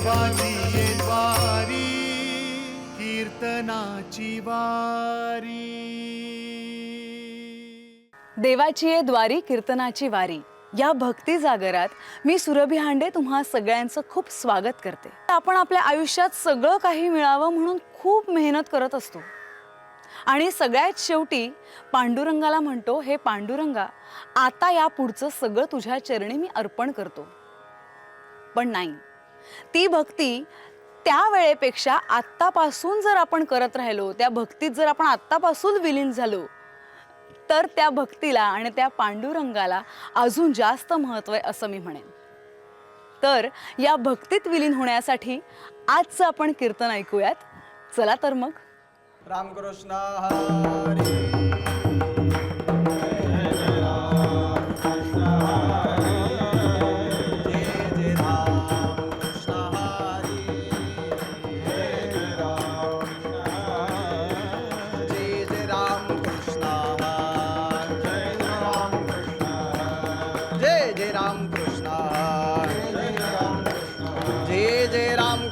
देवाची ये द्वारी कीर्तनाची वारी। देवाची ये द्वारी कीर्तनाची वारी या भक्ती जागरात मी सुरभी हांडे तुम्हा सगळ्यांचं खूप स्वागत करते। आपण आपल्या आयुष्यात सगळं काही मिळावं म्हणून खूप मेहनत करत असतो आणि सगळ्यात शेवटी पांडुरंगाला म्हणतो, हे पांडुरंगा, आता या पुढचं सगळं तुझ्या चरणी मी अर्पण करतो। पण नाही, ती भक्ती त्या वेळेपेक्षा आत्तापासून जर आपण करत राहिलो, त्या भक्तीत जर आपण आत्तापासून विलीन झालो, तर त्या भक्तीला आणि त्या पांडुरंगाला अजून जास्त महत्त्व आहे असं मी म्हणेन। तर या भक्तीत विलीन होण्यासाठी आजचं आपण कीर्तन ऐकूयात। चला तर मग। रामकृष्ण हरी।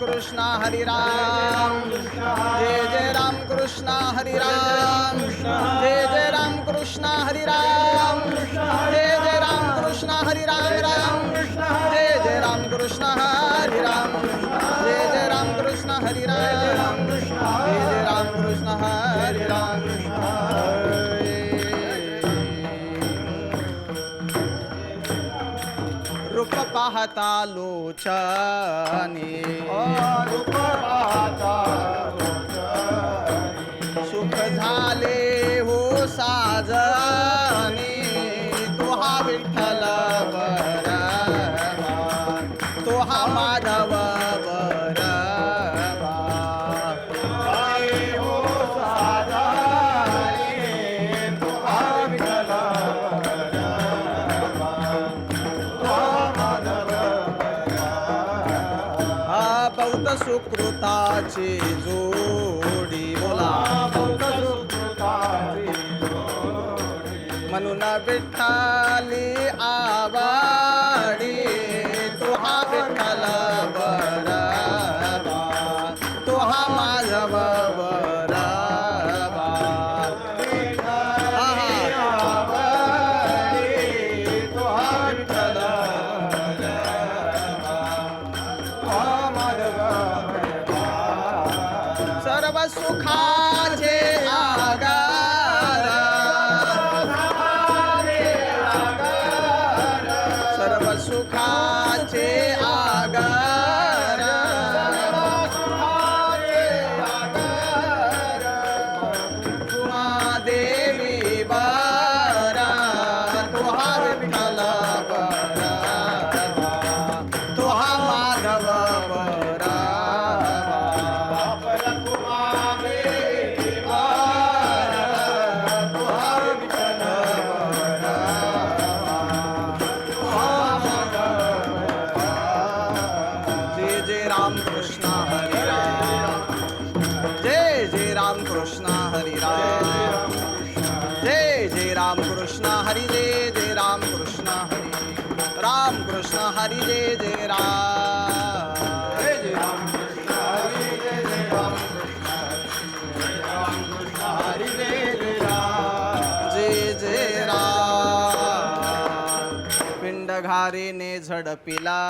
कृष्ण हरि राम, जय जय राम कृष्ण हरि राम, जय जय राम कृष्ण हरि राम, जय जय राम कृष्ण हरि राम राम, जय जय राम कृष्ण हरि राम, जय जय राम कृष्ण हरि राम, जय जय राम कृष्ण हरि राम। रूप पाहता लोचने, रूप पाहता लोचने, सुख झाले हो साजने, तो हा विठ्ठल बरवा, तो हा माधव बरवा, हो साजने, तो हा विठ्ठल सुकृताची जोडी, बोला सुकृताची जोडी, म्हणून विठ्ठली आवडी, तो हा विठ्ठल बरवा, तो हा माधव बरवा, तो हा विठ्ठल सुखाचे आगार, सर्व सुखाचे आगार, देवी बरा, तो हा विठ्ठल बरा, तो हा माधव बरा, कृष्ण हरि राम, जय जय राम कृष्ण हरि, जय जय राम कृष्ण हरि, राम कृष्ण हरि, जय जय राम, जय जय राम कृष्ण हरि, जय जय राम कृष्ण हरि, राम कृष्ण हरि, जय जय राम, जय जय राम। पिंड घारीने झडपिला,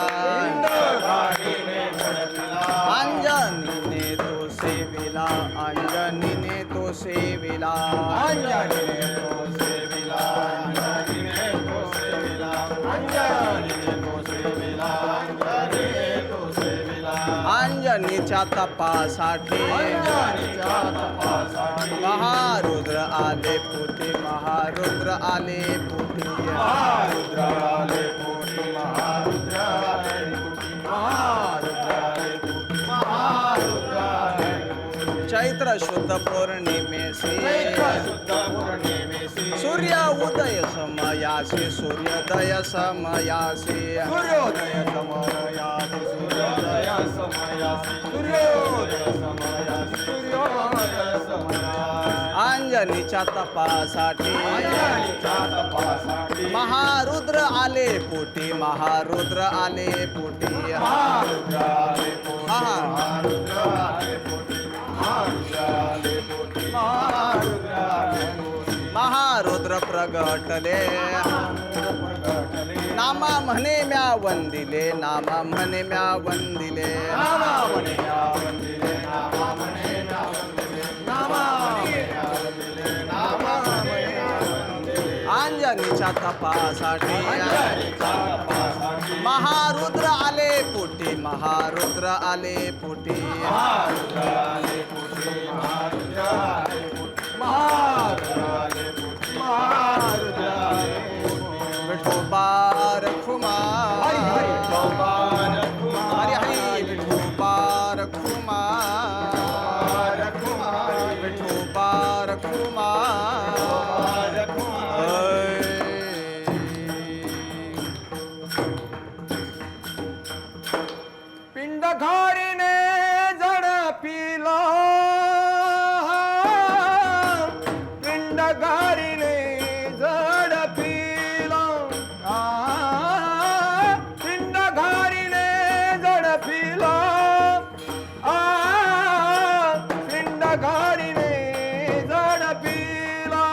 अंजनीने तो सेविला, अंजनीने तो सेविला, अंजनीने तो सेविला, अंजनीने तो सेविला, अंजनीने तो सेविला, अंजनीने तो सेविला, अंजनीच्या तपासाठी, अंजनीच्या तपासाठी, महारुद्र आले पोटी, महारुद्र आले पोटी, महारुद्र आले पोटी, महारुद्र आले पोटी, महारुद्र आले पोटी, महारुद्र आले पोटी। चैत्र शुद्ध पौर्णिमेसी, सूर्य उदय समयासी, सूर्योदय समयासी, सूर्योदय समयासी, सूर्योदय समयासी, सूर्योदय समयासी, सूर्योदय समयासी। अंजनीच्या तपासाठी, अंजनीच्या तपासाठी, महारुद्र आले पोटी, महारुद्र आले पोटी, महारुद्र आले पोटी, प्रगटले नामा म्हणे म्या वंदिले नामा म्हणे म्या वंदिले अंजनीच्या तपासाठी महारुद्र आले पोटी महारुद्र आले पोटी विठोबार खुमार हरी हरी विठोबार खुमार विठोबार खुमार पिंड घारीने झडपिला पिंड घारीने झडपिला पिंड घारीने झडपिला पिंड घारीने झडपिला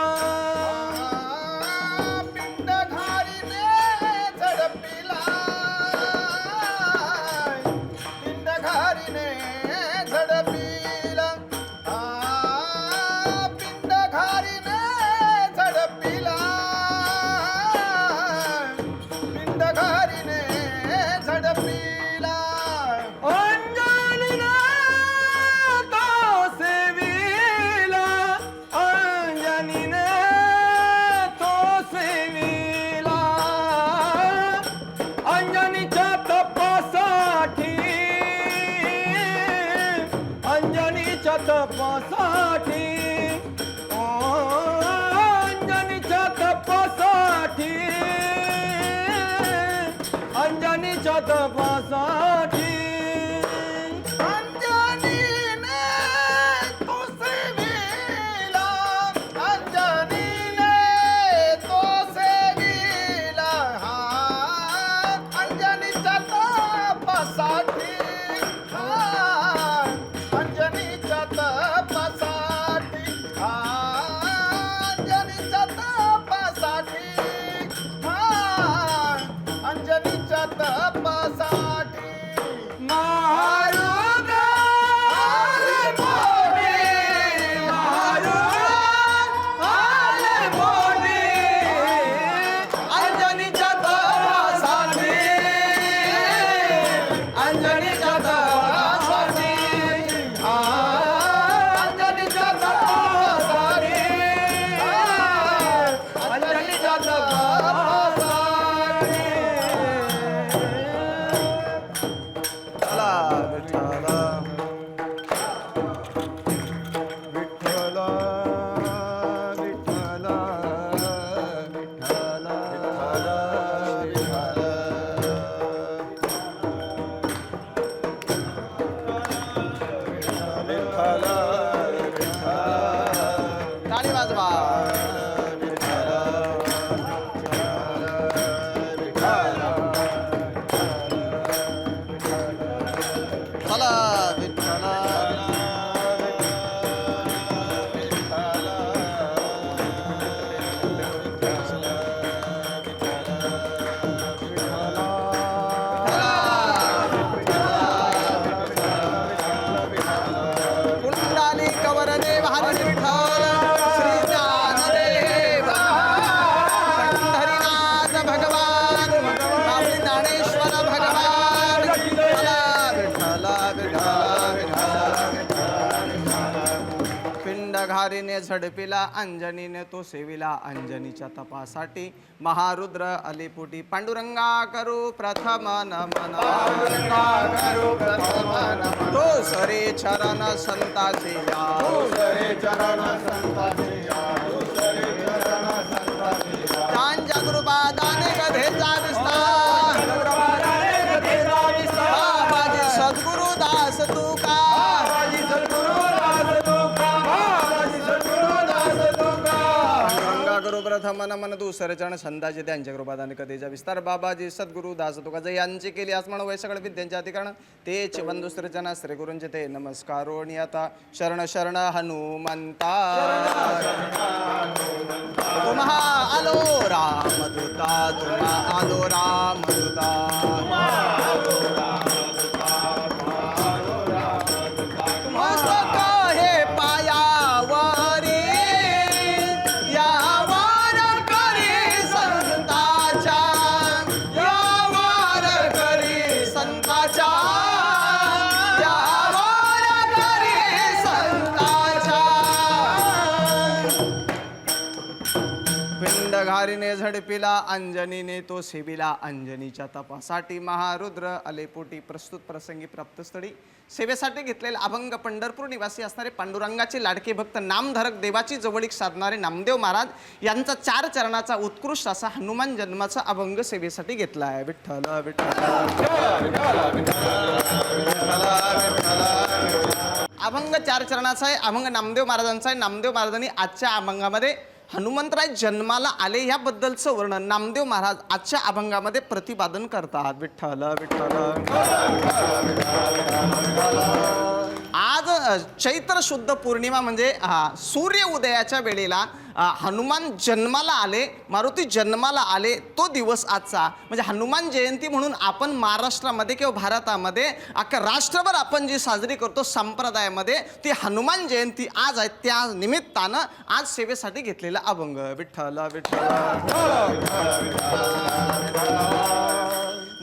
पिंड घारीने झडपिला पिंड घारीने झडपिला पिंड घारीने झडपिला पिंड घारीने झडपिला अंजनीने तो सेविला अंजनीने तो सेविला अंजनीच्या तपासाठी अंजनीच्या तपासाठी ओ अंजनीच्या तपासाठी अंजनीच्या तपासाठी अंजनीने तो सेविला अंजनीने तो सेविला अंजनीच्या तपासाठी अंजनीच्या तपासाठी अंजनीच्या तपासाठी अंजनीच्या तपासाठी महारुद्र आले मोठी महारुद्र आले मोठी अंजनीच्या तपासाठी अंजनीच्या तपासाठी अंजनीच्या तपासाठी अंजनीच्या तपासाठी चला विठ्ठला विठ्ठला विठ्ठला विठ्ठला टाळी वाजवा चला विठ्ठला कुंडाली कवरदेव हरी विठ्ठल श्री ज्ञानदेव पंढरीनाथ भगवान आपले ज्ञानेश्वर भगवान चला विठ्ठला विठ्ठला पिंड घारीने झडपिला अंजनीने तो सेविला अंजनीच्या तपासाठी महारुद्र अलिपुटी पांडुरंगा करू प्रथम नमन तो सरे चरण संताचे या त्यांच्या कृपादाने गधेचा विस्तार बाबाजी सद्गुरु दास तुका गंगा गुरु प्रथम नमन दुसरे चरण संताचे त्यांच्या कृपादाने कधीचा विस्तार बाबाजी सद्गुरु दास तुका जय यांची केली आसमण वय सगळे विद्यांच्या अधिकरण तेच बंधुसरे चरण श्री गुरूंचे ते नमस्कारो आता शरण शरण हनुमंता तुम्हा आलो रामदूता तुम्हा आलो रामदूता मस्तक हे पायावरी यावर करी संताच्या यावर करी संताच्या यावर करी संताच्या पिंड घारीने झडपिला अंजनीने तो सेविला अंजनीच्या तपासाठी महारुद्र अलेपोटी प्रस्तुत प्रसंगी प्राप्तस्थळी सेवेसाठी घेतलेले अभंग पंढरपूर निवासी असणारे पांडुरंगाचे लाडके भक्त नामधारक देवाची जवळीक साधणारे नामदेव महाराज यांचा 4 चरणाचा उत्कृष्ट असा हनुमान जन्माचा अभंग सेवेसाठी घेतला आहे. विठ्ठल विठ्ठल अभंग 4 चरणाचा आहे. अभंग नामदेव महाराजांचा आहे. नामदेव महाराजांनी आजच्या अभंगामध्ये हनुमंतराय जन्माला आले याबद्दलचं वर्णन नामदेव महाराज आजच्या अभंगामध्ये प्रतिपादन करतात. विठ्ठल विठ्ठल आज चैत्र शुद्ध पौर्णिमा म्हणजे सूर्य उदयाच्या वेळेला हनुमान जन्माला आले, मारुती जन्माला आले तो दिवस आजचा म्हणजे हनुमान जयंती म्हणून आपण महाराष्ट्रामध्ये किंवा भारतामध्ये अख्खा राष्ट्रभर आपण जी साजरी करतो संप्रदायामध्ये ती हनुमान जयंती आज आहे. त्या निमित्तानं आज सेवेसाठी घेतलेला अभंग. विठ्ठल विठ्ठल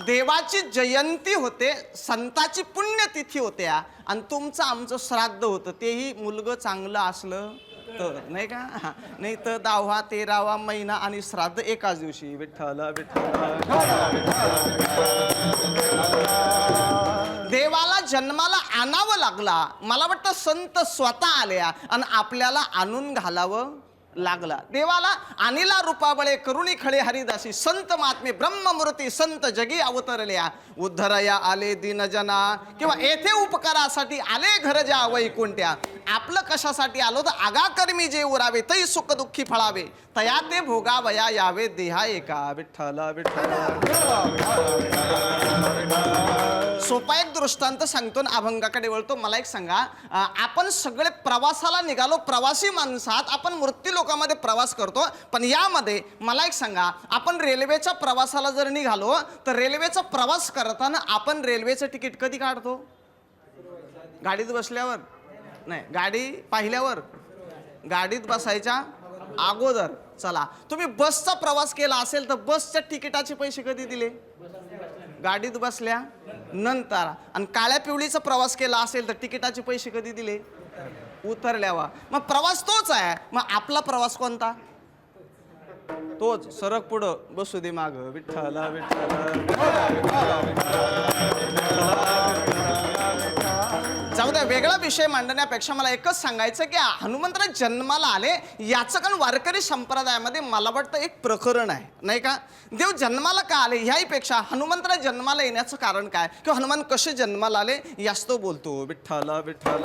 देवाची जयंती होते, संताची पुण्यतिथी होते आणि तुमचं आमचं श्राद्ध होतं तेही मुलगं चांगलं असलं तर नाही का, नाही तर 10वा 13वा महिना आणि श्राद्ध एकाच दिवशी. विठ्ठल विठ्ठल देवाला जन्माला आणावं लागला. मला वाटतं संत स्वतः आल्या आणि आपल्याला आणून घालावं लागला. देवाला अनिला रूपाबळे करुणी खळे हरिदासी संत महात्मे ब्रह्ममूर्ती संत जगी अवतरल्या उद्धरया आले दीनजना किंवा येथे उपकारासाठी आले घर ज्या वैकुंठ्या. आपलं कशासाठी आलो तर आगाकर्मी जे उरावे तै सुख दुःखी फळावे तया ते भोगावया यावे देहा एका. विठ्ठल विठ्ठल सोपा एक दृष्टांत सांगतो आणि अभंगाकडे वळतो. मला एक सांगा, आपण सगळे प्रवासाला निघालो, प्रवासी माणसात आपण मूर्ती लोकांमध्ये प्रवास करतो, पण यामध्ये मला एक सांगा, आपण रेल्वेच्या प्रवासाला जर निघालो तर रेल्वेचा प्रवास करताना आपण रेल्वेचं तिकीट कधी काढतो? गाडीत बसल्यावर नाही, गाडी पाहिल्यावर, गाडीत बसायच्या अगोदर. चला, तुम्ही बसचा प्रवास केला असेल तर बसच्या तिकिटाचे पैसे कधी दिले? गाडीत बसल्या नंतर. आणि काळ्या पिवळीचा प्रवास केला असेल तर तिकिटाचे पैसे कधी दिले? उतरल्यावर. मग प्रवास तोच आहे. मग आपला प्रवास कोणता? तोच. सरक पुढं बसू दे माग. विठ्ठल जाऊ द्या, वेगळा विषय मांडण्यापेक्षा मला एकच सांगायचं की हनुमंतराय जन्माला आले याचं कारण वारकरी संप्रदायामध्ये मला वाटतं एक प्रकरण आहे नाही का. देव जन्माला का आले ह्याहीपेक्षा हनुमंतराय जन्माला येण्याचं कारण काय किंवा हनुमान कसे जन्माला आले याच तो बोलतो. विठ्ठल विठ्ठल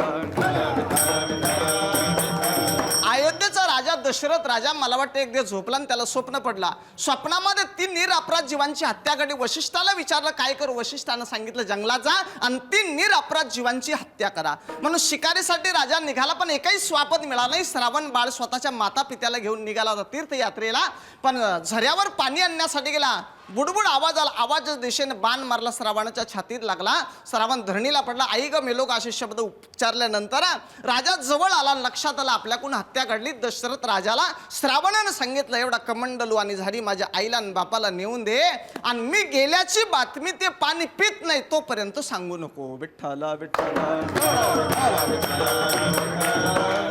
अयोध्येचा राजा दशरथ राजा मला वाटतं एक दिवस झोपला आणि त्याला स्वप्न पडला. स्वप्नामध्ये 3 निरपराध जीवांची हत्या घडली. वशिष्ठाला विचारलं काय करू? वशिष्ठानं सांगितलं जंगलात जा आणि 3 निरपराध जीवांची हत्या करा. म्हणून शिकारीसाठी राजा निघाला, पण एकही स्वापद मिळाला नाही. श्रावण बाळ स्वतःच्या माता पित्याला घेऊन निघाला होता तीर्थयात्रेला, पण झऱ्यावर पाणी आणण्यासाठी गेला. बुडबुड आवाज आला. आवाज दिशेने बाण मारला, श्रावणाच्या छातीत लागला. श्रावण धरणीला पडला. आई ग मेलोग असे शब्द उच्चारल्यानंतर राजा जवळ आला. लक्षात आला आपल्याकडून हत्या घडली. दशरथ राजाला श्रावणानं सांगितलं एवढा कमंडलू आणि झाली माझ्या आईला आणि बापाला नेऊन दे आणि मी गेल्याची बातमी ते पाणी पित नाही तोपर्यंत सांगू नको. विठ्ठल विठ्ठल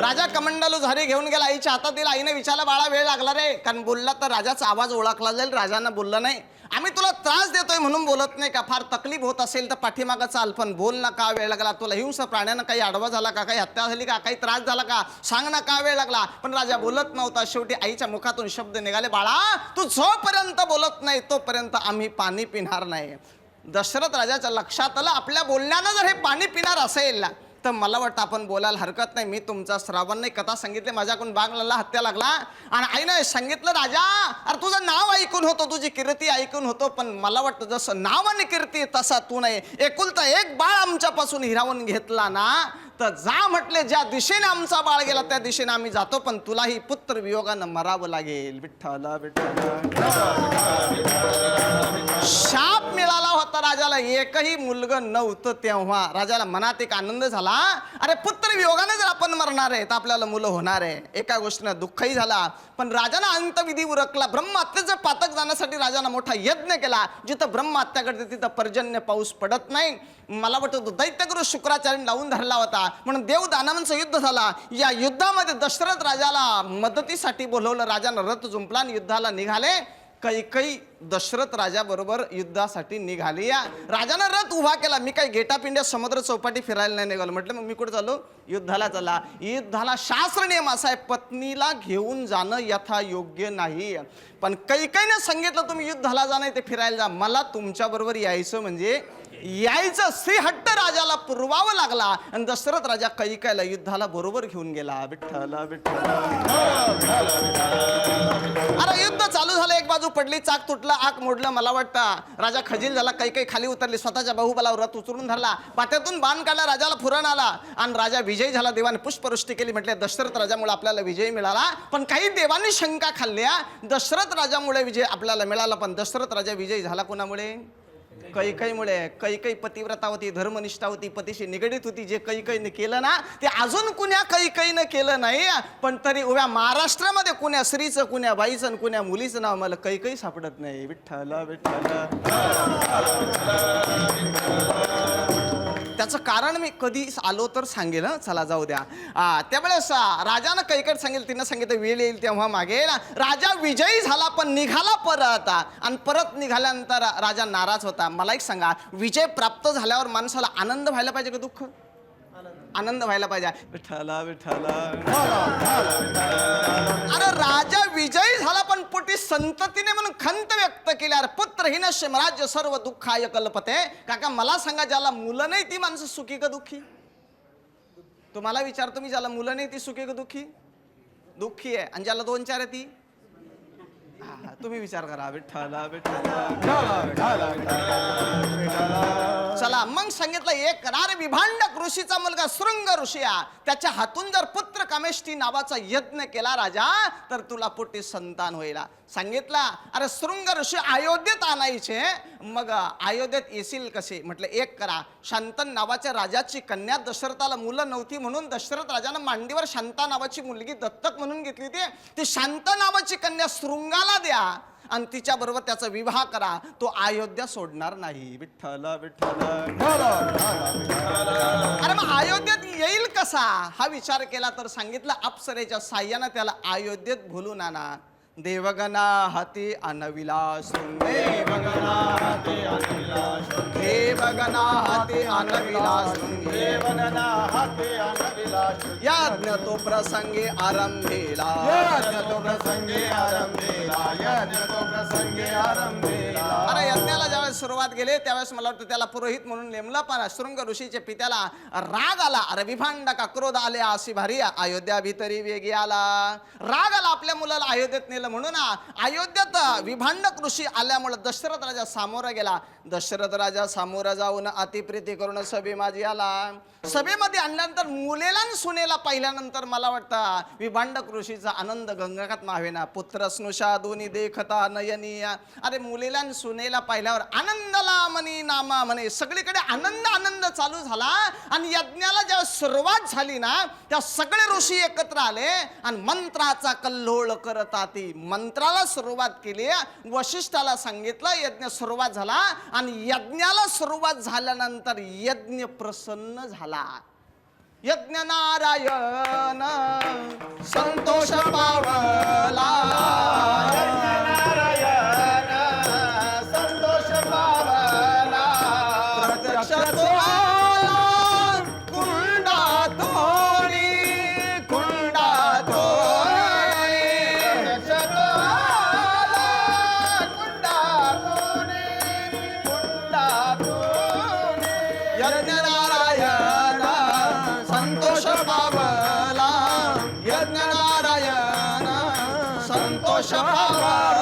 राजा कमंडलू झारी घेऊन गेला. आईच्या हातात दिला. आईने विचारला बाळा वेळ लागला रे, कारण बोलला तर राजाचा आवाज ओळखला जाईल. राजानं बोलला नाही. आम्ही तुला त्रास देतोय म्हणून बोलत नाही का? फार तकलीफ होत असेल तर पाठीमागं चाल, पण बोल ना का वेळ लागला? तुला हिंसा प्राण्यानं काही आडवा झाला का? काही हत्या झाली का? काही त्रास झाला का? सांग ना का वेळ लागला? पण राजा बोलत नव्हता. शेवटी आईच्या मुखातून शब्द निघाले, बाळा तू जोपर्यंत बोलत नाही तोपर्यंत आम्ही पाणी पिणार नाही. दशरथ राजाच्या लक्षात आलं आपल्या बोलण्यानं जर हे पाणी पिणार असेल तर मला वाटतं आपण बोलायला हरकत नाही. मी तुमचा श्रावण नाही कथा सांगितली, माझ्याकडून बागला हत्या लागला आणि आईने सांगितलं राजा अरे तुझं नाव ऐकून होतो, तुझी कीर्ती ऐकून होतो, पण मला वाटतं जसं नाव आणि कीर्ती तसा तू नाही. एकुलता एक बाळ आमच्यापासून हिरावून घेतला ना तर जा म्हटले, ज्या दिशेने आमचा बाळ गेला त्या दिशेने आम्ही जातो, पण तुलाही पुत्र वियोगानं मरावं लागेल. विठ्ठल विठ्ठल. शाप मिळाला होता राजाला, एकही मुलगं नव्हतं तेव्हा. राजाला मनात एक आनंद झाला, अरे पुत्र वियोगाने जर आपण मरणार आहे तर आपल्याला मुलं होणार आहे. एका गोष्टीनं दुःखही झाला, पण राजानं अंतविधी उरकला. ब्रह्महत्येचं पातक जाण्यासाठी राजानं मोठा यज्ञ केला. जिथं ब्रह्महत्या घडते तिथं पर्जन्य पाऊस पडत नाही. मला वाटतं दैत्यगुरु शुक्राचार्य लावून धरला होता, म्हणून देव दानवांचं युद्ध झाला. या युद्धामध्ये दशरथ राजाला मदतीसाठी बोलवलं. राजानं रथ जुंपला आणि युद्धाला निघाले. कैकई दशरथ राजाबरोबर युद्धासाठी निघाली. या राजानं रथ उभा केला. मी काही गेटापिंड्या समुद्र चौपाटी फिरायला नाही निघालो. म्हटलं मग मी कुठे चाललो? युद्धाला चला. युद्धाला शास्त्र नियम असा आहे, पत्नीला घेऊन जाणं यथा योग्य नाही. पण कैकईने सांगितलं तुम्ही युद्धाला जा, नाही ते फिरायला जा. मला तुमच्याबरोबर यायचं म्हणजे यायचं. श्रीहट्ट राजाला पुरवावं लागला आणि दशरथ राजा कैकेयीला युद्धाला बरोबर घेऊन गेला. विठ्ठल विठ्ठल. अरे युद्ध चालू झालं, एक बाजू पडली, चाक तुटला, आक मोडलं. मला वाटतं राजा खजील झाला. कैकेयी खाली उतरली, स्वतःच्या बाहुबलावर रथ उचलून धरला, पात्यातून बाण काढला, राजाला फुरण आला आणि राजा विजयी झाला. देवाने पुष्पवृष्टी केली. म्हटले दशरथ राजामुळे आपल्याला विजय मिळाला. पण काही देवांनी शंका खाल्ल्या, दशरथ राजामुळे विजय आपल्याला मिळाला, पण दशरथ राजा विजयी झाला कोणामुळे? कैकेयीमुळे. कैकेयी पतिव्रता होती, धर्मनिष्ठा होती, पतीशी निगडीत होती. जे कैकेयीने केलं ना ते अजून कुण्या कैकेयीनं केलं नाही. पण तरी उभ्या महाराष्ट्रामध्ये कुण्या स्त्रीचं, कुण्या बाईचं, कुण्या मुलीचं नाव मला कैकेयी सापडत नाही. विठ्ठल विठ्ठल. त्याचं कारण मी कधी आलो तर सांगेल. चला जाऊ द्या. त्यावेळेस राजानं कैकेयीला सांगेल, तिनं सांगितलं वेळ येईल तेव्हा मागेल. राजा विजयी झाला पण निघाला परत, आणि परत निघाल्यानंतर राजा नाराज होता. मला एक सांगा, विजय प्राप्त झाल्यावर माणसाला आनंद व्हायला पाहिजे का दुःख? आनंद व्हायला पाहिजे. विठ्ठल विठ्ठल. अरे राजा विजयी झाला पण पोटी संततीने म्हणून खंत व्यक्त केली, अरे पुत्रहीन राज्य सर्व दुःखाय कल्पते. काका मला सांगा, ज्याला मुलं नाही ती माणसं सुखी का दुःखी? तुम्हाला विचारतो मी, ज्याला मुलं नाही ती सुखी का दुःखी? दुःखी आहे. आणि ज्याला 2-4 आहे ती? तुम्ही विचार करा. विठ्ठल चला मग सांगितलं, एक विभांडक ऋषीचा मुलगा शृंग ऋषी, त्याच्या हातून जर पुत्र कामेष्टी नावाचा यज्ञ केला राजा तर तुला पोटी संतान होईल. सांगितला, अरे शृंग ऋषी अयोध्येत आणायचे. मग अयोध्येत येशील कसे? म्हटलं एक करा, शांतन नावाच्या राजाची कन्या, दशरथाला मुलं नव्हती म्हणून दशरथ राजानं मांडीवर शांता नावाची मुलगी दत्तक म्हणून घेतली होती. ती शांता नावाची कन्या शृंगाला द्या आणि तिच्या बरोबर त्याचा विवाह करा, तो अयोध्या सोडणार नाही. विठ्ठल विठ्ठल. अरे मग अयोध्येत येईल कसा हा विचार केला तर सांगितलं, अप्सरेच्या साह्यानं त्याला अयोध्येत भुलून आणा. देवगणा हाती अनविलास, देवगणा हाती अनविलास, देवगणा हाती अनविलास, देवगणा हाती अनविलास. यज्ञ तो प्रसंगे आरंभेला, यज्ञ तो प्रसंगे आरंभेला, यज्ञ तो प्रसंगे आरंभेला. अरे यज्ञाला ज्यावेळेस सुरुवात गेले त्यावेळेस मला वाटतं त्याला पुरोहित म्हणून नेमला, पण शृंग ऋषीच्या पित्याला राग आला. अरे विभांडका क्रोध आले अशी भारी, अयोध्या भितरी वेगी आला. राग आला आपल्या मुलाला अयोध्येत नेलं म्हणून. अयोध्येत विभांडक ऋषी आल्यामुळे दशरथ राजा सामोरा गेला. दशरथ राजा सामोरा जाऊन अतिप्रीती करून सभे माझी आला. सभेमध्ये आणल्यानंतर मुलेला सुनेला पाहिल्यानंतर मला वाटतं विभांडक ऋषीचा आनंद गंगाघात मावेना. पुत्र स्नुषा दोन्ही देखता नयनी. अरे मुलेला सुनेला पाहिल्यावर आनंदला मनी नामा म्हणे, सगळीकडे आनंद आनंद चालू झाला. आणि यज्ञाला जेव्हा सुरुवात झाली ना त्या सगळे ऋषी एकत्र आले आणि मंत्राचा कल्लोळ करताती. मंत्राला सुरुवात केली. वशिष्ठाला सांगितलं, यज्ञ सुरुवात झाला. आणि यज्ञाला सुरुवात झाल्यानंतर यज्ञ प्रसन्न झाला. यज्ञ नारायण संतोष पावला, यज्ञ नारायण संतोष पावला. प्रत्यक्ष तो आला कुंडातोनी, कुंडातोनी. प्रत्यक्ष तो आला कुंडातोनी, कुंडातोनी. यज्ञ नारायण संतोष पावला, यज्ञ नारायण संतोष पावला.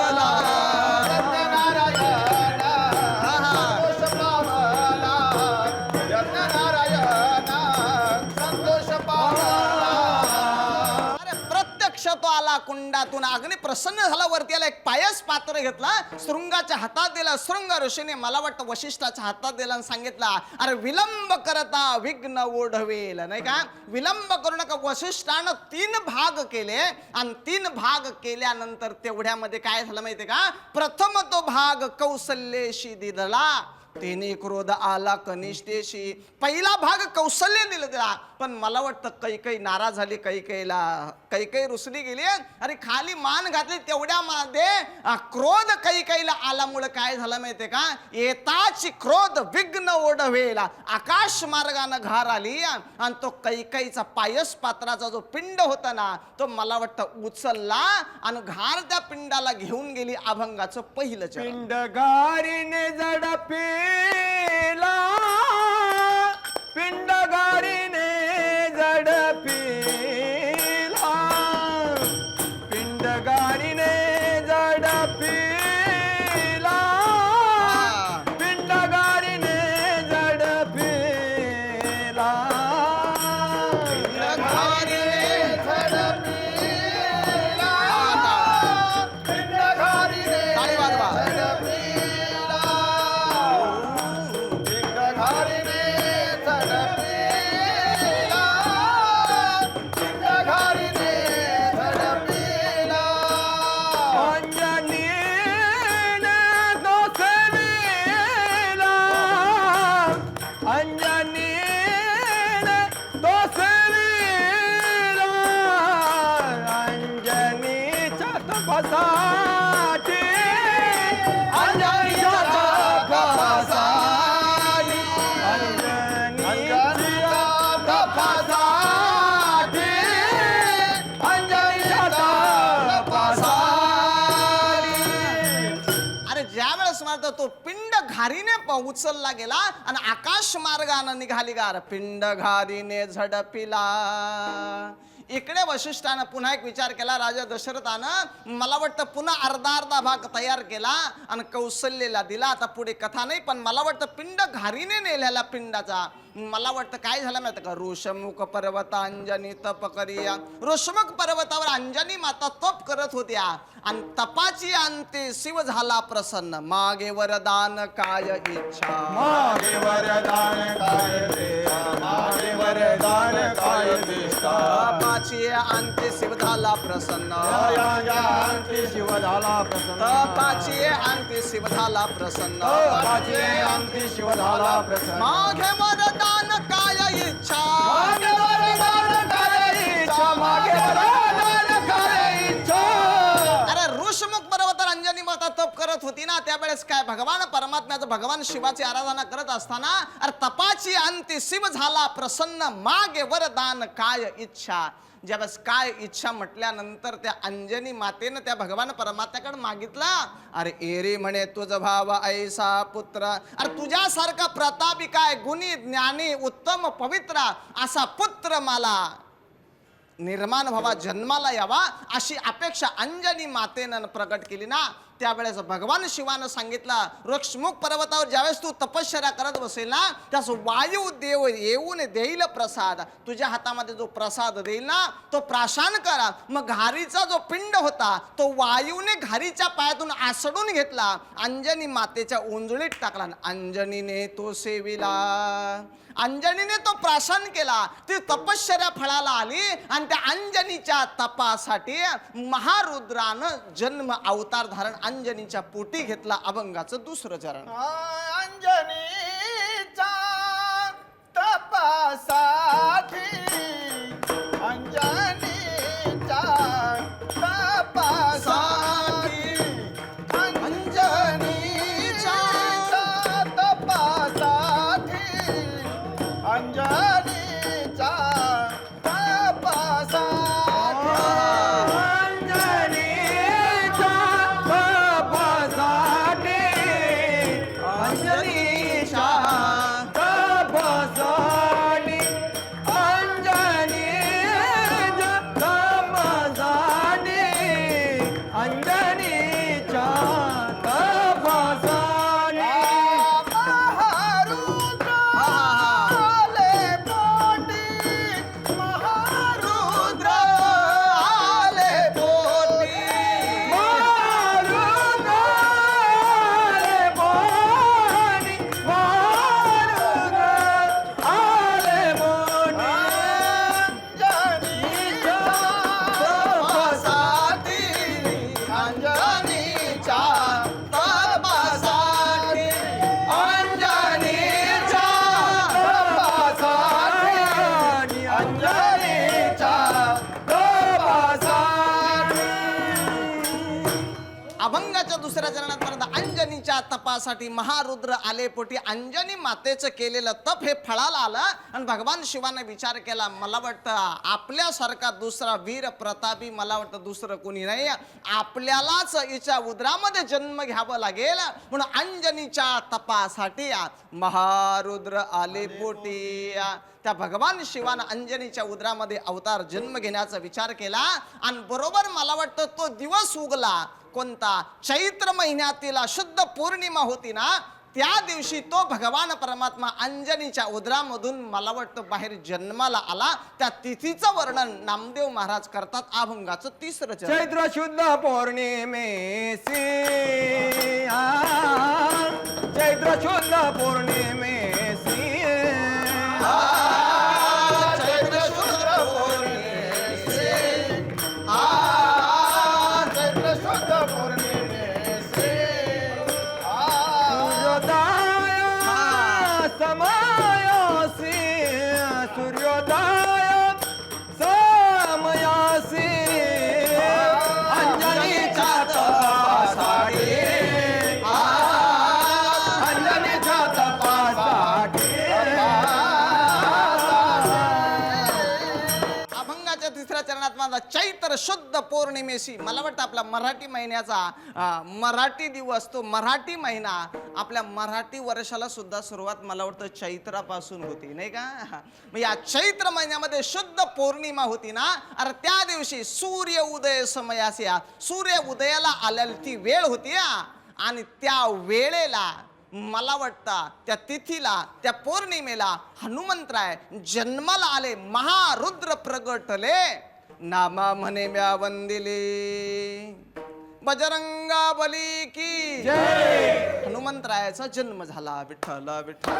तो आला कुंडातून, अग्नी प्रसन्न झाला, वरती आला, एक पायस पात्र घेतला, शृंगाच्या हातात दिला. शृंग ऋषीने मला वाटतं वशिष्ठाच्या हातात दिला आणि सांगितलं, अरे विलंब करता विघ्न ओढवेल, नाही का, विलंब करू नका. वशिष्ठानं 3 भाग केले आणि 3 भाग केल्यानंतर तेवढ्यामध्ये काय झालं माहितीये का, प्रथम तो भाग कौसल्येशी दिला, तिने क्रोध आला कनिष्ठेशी. पहिला भाग कौशल्य दिला, पण मला वाटतं कैकई नाराज झाली, कैकई रुसली गेली आणि खाली मान घातली. तेवढ्यामध्ये क्रोध कैकईला आल्यामुळे काय झालं माहितीये का, येताची क्रोध विघ्न ओढवेल, आकाश मार्गानं घार आली आणि तो कैकईचा पायस पात्राचा जो पिंड होता ना, तो मला वाटतं उचलला आणि घार त्या पिंडाला घेऊन गेली. अभंगाचं पहिलं चरण. पिंड गारीने झडपिला, पिंड गारीने झडपिला, पिंड गारीने झडपिला, पिंड गारीने झडपिला, पिंड गारीने झडपिला, पिंड गारीने टाळी वाजवा. तपासाठी, अंजनीच्या तपासाठी, अंजनीच्या तपासाठी, अंजनीच्या तपासाठी. अरे ज्या वेळेस मारतो तो पिंड घारीने उचलला गेला आणि आकाश मार्गाने निघाली गार, पिंड घारीने झडपिला. इकडे वशिष्ठानं पुन्हा एक विचार केला. राजा दशरथानं मला वाटतं पुन्हा अर्धा भाग तयार केला आणि कौशल्यला दिला. आता पुढे कथा नाही, पण मला वाटतं पिंड घारीने नेलेला पिंडाचा मला वाटतं काय झालं माहिती का, ऋषमुख पर्वत अंजनी तप करिया. ऋषमुख पर्वतावर अंजनी माता तप करत होत्या आणि तपाची अंते शिव झाला प्रसन्न. मागे वरदान काय इच्छा, मागे वरदान काय देया, मागे वरदान काय देता, तपाची अंते शिव झाला प्रसन्न, अंती शिव झाला प्रसन्न, तपाची अंते शिव झाला प्रसन्न, तपाची अंती शिव झाला प्रसन्न. मागे वरदान काय इच्छा, मागे वरदान काय इच्छा, मागे वरदान काय इच्छा. अरे ऋषमुख पर्वतावर अंजनी माता तप करत होती ना, त्यावेळेस काय भगवान परमात्म्याचं भगवान शिवाची आराधना करत असताना अरे तपाची अंती शिव झाला प्रसन्न, मागे वरदान काय इच्छा. ज्यावेळेस काय इच्छा म्हटल्यानंतर त्या अंजनी मातेनं त्या भगवान परमात्म्याकडे मागितला, अरे एरी म्हणे तुझ भाव ऐसा पुत्र, अरे तुझ्यासारखा प्रतापी काय गुणी ज्ञानी उत्तम पवित्र असा पुत्र मला निर्माण व्हावा, जन्माला यावा अशी अपेक्षा अंजनी मातेनं प्रकट केली ना. त्यावेळेस भगवान शिवानं सांगितलं, ऋषमुख पर्वतावर ज्यावेळेस तू तपश्चर्या करत बसेल ना, त्यास वायू देव येऊन देईल प्रसाद. तुझ्या हातामध्ये जो प्रसाद देईल ना, तो प्राशन करा. मग घारीचा जो पिंड होता तो वायूने घारीच्या पायातून आसडून घेतला, अंजनी मातेच्या उंजळीत टाकला, अंजनीने तो सेविला. अंजनीने तो प्राशन केला, ती तपश्चर्या फळाला आली आणि त्या अंजनीच्या तपासाठी महारुद्रानं जन्म अवतार धारण अंजनीच्या पोटी घेतला. अभंगाचं दुसरं चरण. अंजनीच्या तपासाठी, अंजनीच्या तपासाठी, अंजनीच्या तपासाठी, अंजनीच्या तपासाठी, अंजनीच्या तपासाठी, अंजनीच्या तपासाठी, अंजनीच्या तपासाठी, अंजनीच्या तपासाठी. महारुद्र आले पोटी, अंजनीच्या तपासाठी महारुद्र आले पोटी. अंजनी मातेचं केलेलं तप हे फळाला आलं आणि भगवान शिवाने विचार केला, मला वाटतं आपल्यासारखा दुसरा वीर प्रतापी मला वाटतं दुसरं कोणी नाही, आपल्यालाच हिच्या उदरामध्ये जन्म घ्यावा लागेल. म्हणून अंजनीच्या तपासाठी महारुद्र आले पोटी. त्या भगवान शिवानं अंजनीच्या उदरामध्ये अवतार जन्म घेण्याचा विचार केला आणि बरोबर मला वाटतं तो दिवस उगला कोणता, चैत्र महिन्यातील शुद्ध पौर्णिमा होती ना, त्या दिवशी तो भगवान परमात्मा अंजनीच्या उदरामधून मला वाटतं बाहेर जन्माला आला. त्या तिथीचं वर्णन नामदेव महाराज करतात अभंगाचं 3रं चरण. चैत्र शुद्ध पौर्णिमेसी चैत्र शुद्ध पौर्णिमेसी चैत्र शुद्ध पौर्णिमेसी चैत्र शुद्ध पौर्णिमेसी सूर्योदय समयासी सूर्योदय समयासी अंजनीच्या तपासाठी अंजनीच्या तपासाठी अभंगाच्या 3ऱ्या चरणात माझा चैत्र शुद्ध पौर्णिमेशी मला वाटतं आपला मराठी महिन्याचा मराठी दिवस, तो मराठी महिना आपल्या मराठी वर्षाला सुद्धा सुरुवात मला वाटतं चैत्रापासून होती नाही का. मग या चैत्र महिन्यामध्ये शुद्ध पौर्णिमा होती ना, अरे त्या दिवशी सूर्य उदय समयासी सूर्य उदयाला आलेली ती वेळ होती आणि त्या वेळेला मला वाटतं त्या तिथीला त्या पौर्णिमेला हनुमंतराय जन्माला आले. महारुद्र प्रगटले नामा म्हणे म्या वंदिले बजरंगा बली की जय. हनुमंतरायाचा जन्म झाला. विठ्ठल विठ्ठल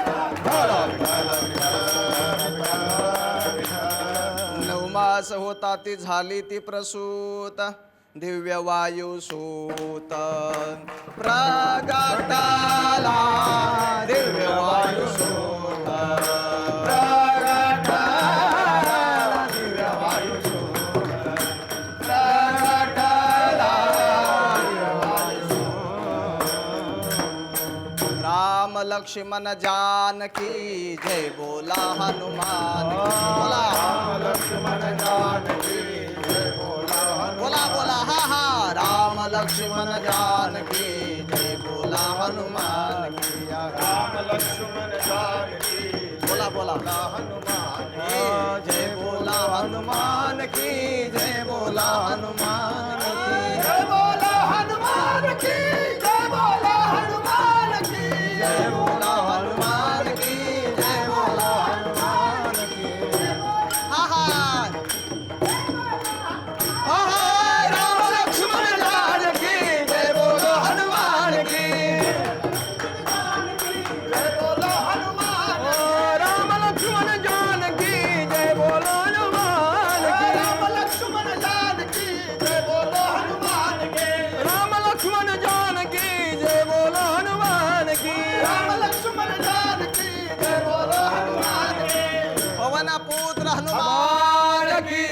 9 मास होता ती झाली ती प्रसूत दिव्य वायू सूत प्रगटाला दिव्य वायू सूत प्रगटाला दिव्य वायू सूत प्रगटाला दिव्य वायू सूत. राम लक्ष्मण जानकी जय बोला हनुमान बोला लक्ष्मण जानकी बोला बोला हा हा राम लक्ष्मण जानकी जय बोला हनुमान की राम लक्ष्मण जानकी बोला बोला हनुमान जय बोला हनुमान की जय बोला हनुमान की जय बोला हनुमान की जय बोला हनुमान की जय बोला हनुमान की जय बोला हनुमान की हा हा राम लक्ष्मण जानकी जय बोलो हनुमान की जय बोलो हनुमान राम लक्ष्मण जानकी जय बोलो हनुमान राम लक्ष्मण जानकी जय बोलो हनुमान की राम लक्ष्मण जानकी जय बोलो हनुमान की राम लक्ष्मण जानकी जय बोलो हनुमान की पवन पुत्र हनुमान की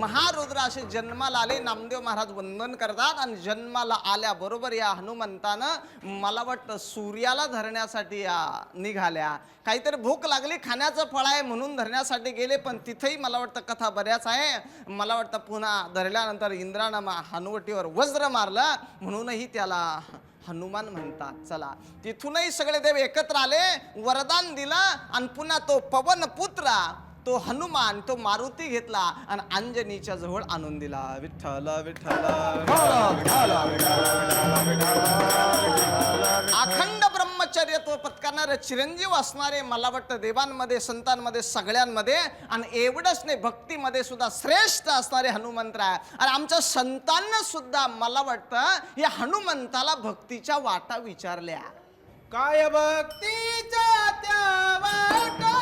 महारुद्र असे जन्माला आले. नामदेव महाराज वंदन करतात आणि जन्माला आल्याबरोबर या हनुमंतानं मला वाटतं सूर्याला धरण्यासाठी निघाल्या. काहीतरी भूक लागली, खाण्याचं फळ आहे म्हणून धरण्यासाठी गेले, पण तिथेही मला वाटतं कथा बऱ्याच आहे. मला वाटतं पुन्हा धरल्यानंतर इंद्रानं हनुवटीवर वज्र मारलं म्हणूनही त्याला हनुमान म्हणतात. चला तिथूनही सगळे देव एकत्र आले, वरदान दिलं आणि पुन्हा तो पवन पुत्र तो हनुमान तो मारुती घेतला आणि अंजनीच्या जवळ आणून दिला. विठ्ठल विठ्ठल अखंड ब्रह्मचर्य तो पत्करणारे चिरंजीव असणारे मला वाटतं देवांमध्ये संतांमध्ये सगळ्यांमध्ये आणि एवढंच नाही भक्तीमध्ये सुद्धा श्रेष्ठ असणारे हनुमंतराय. आणि आमच्या संतांना सुद्धा मला वाटतं या हनुमंताला भक्तीच्या वाटा विचारल्या. काय भक्तीच्या त्या वाटा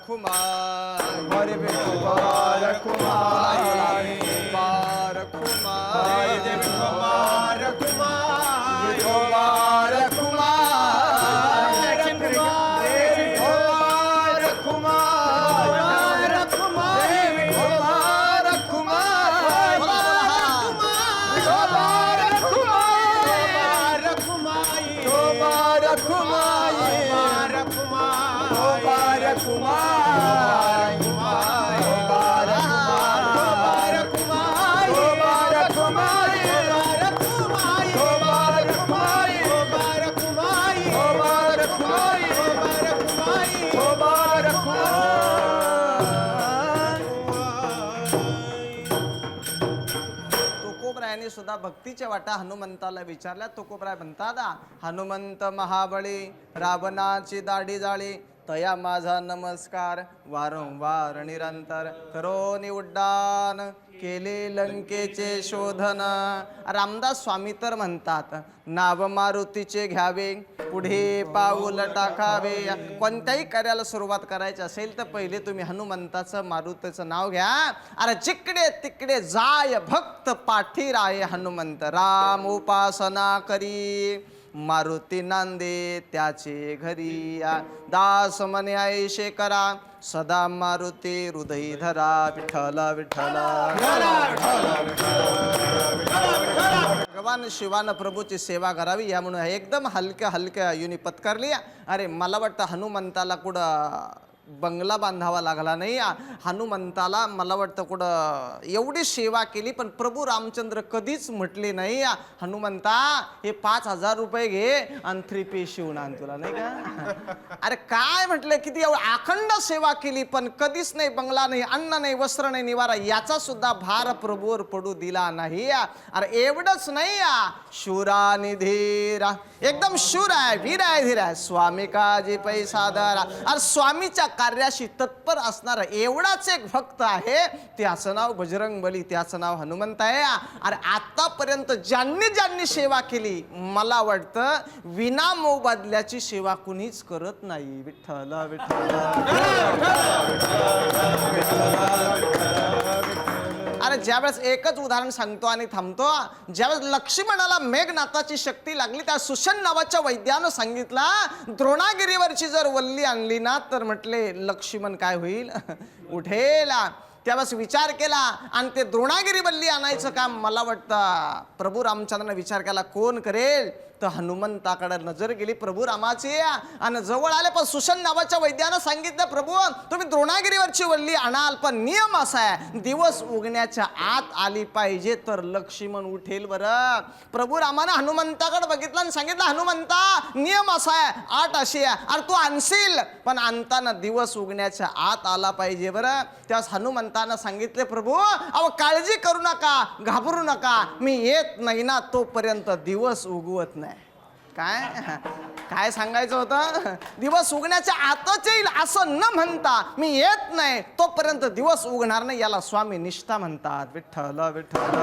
कुमार हरे विठोबा रखुमाई विठोबा रखुमाई विठोबा रखुमाई तुकोबरायांनी सुद्धा भक्तीच्या वाटा हनुमंताला विचारल्या. तुकोबराय म्हणतात, हनुमंत महाबळी रावणाची दाढी जाळी तया माझा नमस्कार वारंवार निरंतर करोनी उड्डाण केले लंकेचे शोधन. रामदास स्वामी तर म्हणतात, नाव मारुतीचे घ्यावे पुढे पाऊल टाकावे. कोणत्याही कार्याला सुरुवात करायची असेल तर पहिले तुम्ही हनुमंताचं मारुतीचं नाव घ्या. अरे जिकडे तिकडे जाय भक्त पाठी राय हनुमंत. राम उपासना करी मारुती नांदे त्याचे घरी. दास मने ऐशे करा सदा मारुती हृदय धरा. विठ्ठल विठ्ठल भगवान शिवानं प्रभूची सेवा करावी या म्हणून एकदम हलक्या हलक्या युनी पत्करली. अरे मला वाटतं हनुमंताला कुठं बंगला बांधावा लागला नाही. हनुमंताला मला वाटतं कुठं एवढी सेवा केली पण प्रभू रामचंद्र कधीच म्हटले नाही, हनुमंता हे 5,000 रुपये घे आणि 3 पीस शिवून आण तुला, नाही का. अरे काय म्हटलं, किती एवढी अखंड सेवा केली पण कधीच नाही बंगला नाही, अन्न नाही, वस्त्र नाही, निवारा याचा सुद्धा भार प्रभूवर पडू दिला नाही. अरे एवढंच नाही, शूरा निधीरा एकदम शूर आहे, वीर आहे, धीर आहे. स्वामी काजी पैसा दरा. अरे स्वामीच्या कार्याशी तत्पर असणारा एवढाच एक भक्त आहे, त्याचं नाव बजरंगबली, त्याचं नाव हनुमंत आहे. अरे आतापर्यंत ज्यांनी ज्यांनी सेवा केली मला वाटतं विना मोबदल्याची सेवा कुणीच करत नाही. विठ्ठल विठ्ठल. अरे ज्यावेळेस एकच उदाहरण सांगतो आणि थांबतो. ज्यावेळेस लक्ष्मणाला मेघनाथाची शक्ती लागली त्या सुशन नावाच्या वैद्यानं सांगितलं द्रोणागिरीवरची जर वल्ली आणली ना तर म्हटले लक्ष्मण काय होईल, उठेल. त्यावेळेस विचार केला आणि ते द्रोणागिरी वल्ली आणायचं काम मला वाटतं प्रभू रामचंद्राने विचार केला कोण करेल, तर हनुमंताकडे नजर गेली प्रभू रामाची आणि जवळ आले. पण सुशन नावाच्या वैद्यानं सांगितलं प्रभू तुम्ही द्रोणागिरीवरची वल्ली आणाल पण नियम असा आहे दिवस उगण्याच्या आत आली पाहिजे तर लक्ष्मण उठेल. बरं प्रभू रामानं हनुमंताकडे बघितलं आणि सांगितलं हनुमंता नियम असा आहे 8 अशी आहे, अरे तू आणशील पण आणताना दिवस उगण्याच्या आत आला पाहिजे. बरं त्यास हनुमंतानं सांगितले प्रभू अहो काळजी करू नका, घाबरू नका, मी येत नाही ना तोपर्यंत दिवस उगवत नाही. काय काय सांगायचं होतं, दिवस उगण्याच्या आतच येईल असं न म्हणता मी येत नाही तोपर्यंत दिवस उगणार नाही, याला स्वामी निष्ठा म्हणतात. विठ्ठल विठ्ठल.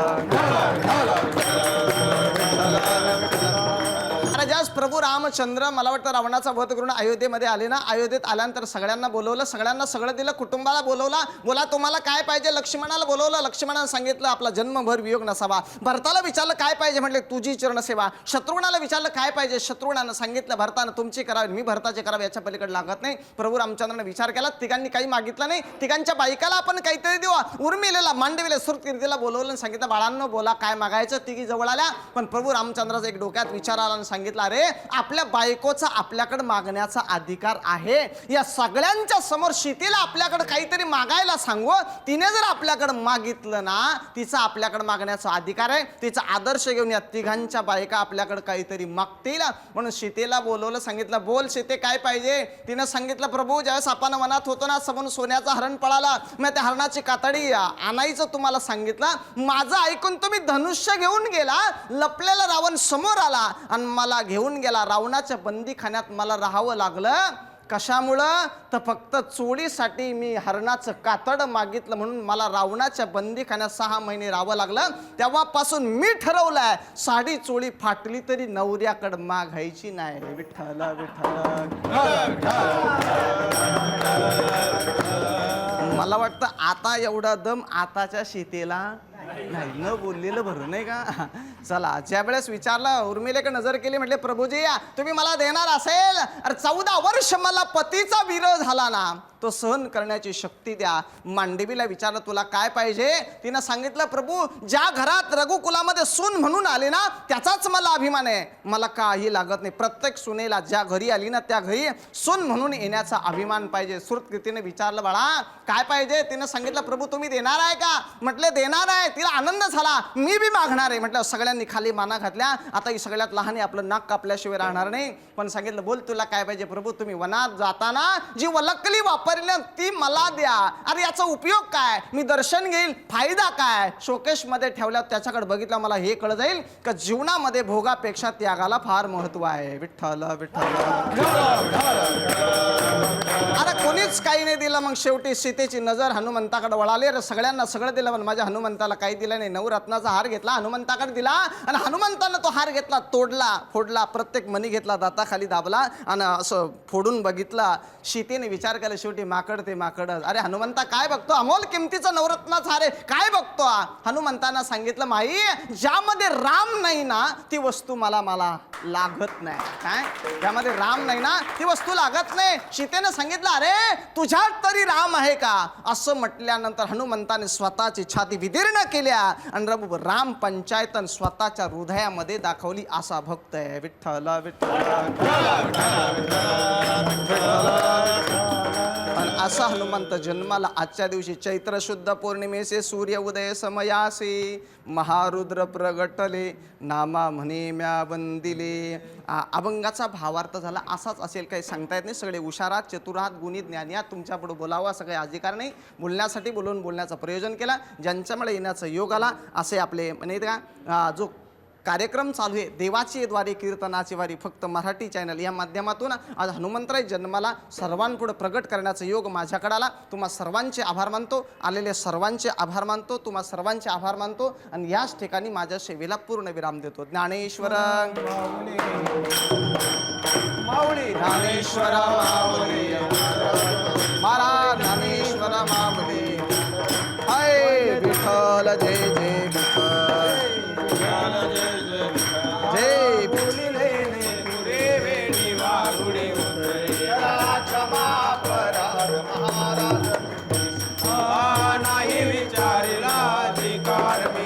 अरे ज्यास प्रभू रामचंद्र मला वाटतं रावणाचा वध करून अयोध्येमध्ये आले ना, अयोध्येत आल्यानंतर सगळ्यांना बोलवलं, सगळ्यांना सगळं दिलं, कुटुंबाला बोलवला, बोला तुम्हाला काय पाहिजे, लक्ष्मणाला बोलवलं, लक्ष्मणानं सांगितलं आपला जन्मभर वियोग नसावा. भरताला विचारलं काय पाहिजे, म्हटले तुझी चरणसेवा. शत्रुघ्नाला विचारलं काय पाहिजे, शत्रुघ्नानं सांगितलं भरतानं तुमची करावी, मी भरताचे करावे, याच्या पलीकडे लागत नाही. प्रभू रामचंद्राने विचार केला, तिघांनी काही मागितलं नाही, तिघांच्या बायकाला आपण काहीतरी देऊ. उर्मिलेला मांडवीला सुरकीर्तीला बोलवलं आणि सांगितलं बाळांनो बोला काय मागायचं. तिघी जवळ आल्या पण प्रभू रामचंद्राचा एक डोक्यात विचार आला आणि सांगितलं अरे आपल्या बायकोचा आपल्याकडे मागण्याचा अधिकार आहे. या सगळ्यांच्या समोर सीतेला आपल्याकडे काहीतरी मागायला सांगू, तिने जर आपल्याकडे मागितलं ना तिचा आपल्याकडे मागण्याचा अधिकार आहे. तिचा आदर्श घेऊन या तिघांच्या बायका आपल्याकडे काहीतरी मागतील. म्हणून सीतेला बोलवलं, सांगितलं बोल सीते काय पाहिजे. तिने सांगितलं प्रभू ज्यावेळेस आपण मनात होतो ना समोर सोन्याचा हरण पळाला, मग त्या हरणाची कातडी आणायचं तुम्हाला सांगितलं, माझं ऐकून तुम्ही धनुष्य घेऊन गेला, लपलेला रावण समोर आला आणि मला घेऊन गेला. रावणाच्या बंदीखान्यात मला राहावं लागलं. कशामुळं, तर फक्त चोळीसाठी मी हरणाचं कातड मागितलं म्हणून मला रावणाच्या बंदीखान्यात 6 महिने राहावं लागलं. तेव्हापासून मी ठरवलंय साडी चोळी फाटली तरी नवऱ्याकडे मागायची नाही. विठ्ठल विठ्ठल. वाटतं आता एवढा दम आताच्या शेतीला नाही, न बोललेलं बरं नाही का. चला, ज्या वेळेस विचारलं उर्मिलेकडे नजर केली, म्हटले प्रभूजी तुम्ही मला देणार असेल, अरे 14 वर्ष मला पतीचा विरह झाला ना, तो सहन करण्याची शक्ती द्या. मांडवीला विचारलं तुला काय पाहिजे, तिनं सांगितलं प्रभू ज्या घरात रघुकुलामध्ये सून म्हणून आले ना त्याचाच मला अभिमान आहे, मला काही लागत नाही. प्रत्येक सुनेला ज्या घरी आली ना त्या घरी सून म्हणून येण्याचा अभिमान पाहिजे. सुरतीने विचारलं बाळा काय पाहिजे, तिनं सांगितलं प्रभू तुम्ही देणार आहे का, म्हटले देणार आहे. तिला आनंद झाला, मी बी मागणार आहे. म्हटलं सगळ्यांनी खाली माना घातल्या, आता ही सगळ्यात लहान आहे, आपलं नाक कापल्याशिवाय राहणार नाही. पण सांगितलं बोल तुला काय पाहिजे प्रभू, तुम्ही वनात जाताना जी वलकली वापरली ती मला द्या. अरे याचा उपयोग काय, मी दर्शन घेईल, फायदा काय. शोकेश मध्ये ठेवल्या त्याच्याकडे बघितलं मला हे कळ जाईल का जीवनामध्ये भोगापेक्षा त्यागाला फार महत्व आहे. विठ्ठल विठ्ठल. अरे कोणीच काही नाही दिलं. मग शेवटी सीतेची नजर हनुमंताकडे वळाली. अरे सगळ्यांना सगळं दिलं पण माझ्या हनुमंताला काही दिलं नाही. नवरत्नाचा हार घेतला हनुमंताकडे दिला आणि हनुमंतानं तो हार घेतला, तोडला, फोडला, प्रत्येक मणी घेतला, दाताखाली दाबला आणि असं फोडून बघितला. सीतेने विचार केला शेवटी माकड ते माकडच. अरे हनुमंता काय बघतो, अमोल किमतीचा नवरत्नाचा हार आहे, काय बघतो. हनुमंतांना सांगितलं माई ज्यामध्ये राम नाही ना ती वस्तू मला लागत नाही. काय ज्यामध्ये राम नाही ना ती वस्तू लागत नाही. सीतेने सांगितलं अरे तुझ्यात तरी राम आहे का, असं म्हटल्यानंतर हनुमंताने स्वतःची छाती विदीर्ण केल्या आणि राम पंचायतन स्वतःच्या हृदयामध्ये दाखवली. असा भक्त आहे विठ्ठल विठ्ठल. आणि असा हनुमंत जन्माला आजच्या दिवशी चैत्र शुद्ध पौर्णिमेचे सूर्य उदय समयासी महारुद्र प्रगटले नामा म्हणे म्या वंदिले. अभंगाचा भावार्थ झाला असाच असेल, काही सांगता येत नाही. सगळे हुशारात चतुरात गुणी ज्ञानी आहात, तुमच्यापुढे बोलावं असं काही अधिकार नाही. बोलण्यासाठी बोलून बोलण्याचं प्रयोजन केलं, ज्यांच्यामुळे येण्याचं योग आला असे आपले म्हणजे का जो कार्यक्रम चालू आहे देवाची द्वारे कीर्तनाची वारी फक्त मराठी चॅनल या माध्यमातून आज हनुमंतराय जन्माला सर्वांपुढे प्रगट करण्याचा योग माझ्याकडे आला. तुम्हा सर्वांचे आभार मानतो, आलेले सर्वांचे आभार मानतो, तुम्हा सर्वांचे आभार मानतो आणि याच ठिकाणी माझ्या सेवेला पूर्ण विराम देतो. ज्ञानेश्वर माऊली ज्ञानेश्वर माऊली महाराज ज्ञानेश्वर माऊली. हाय विठ्ठल जय जय विठ्ठल जय बोलिले पुरे वेणी वाघुडे महाराज नाही विचारिला अधिकार मी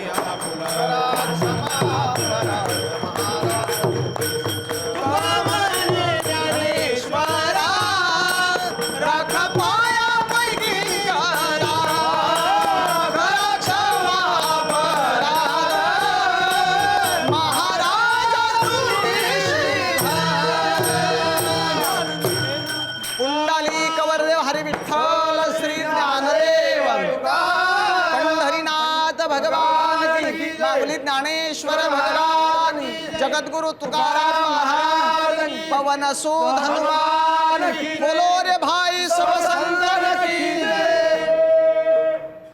ज्ञानेश्वर भगवान जगद्गुरु तुकाराम महाराज पवन सूत हनुमान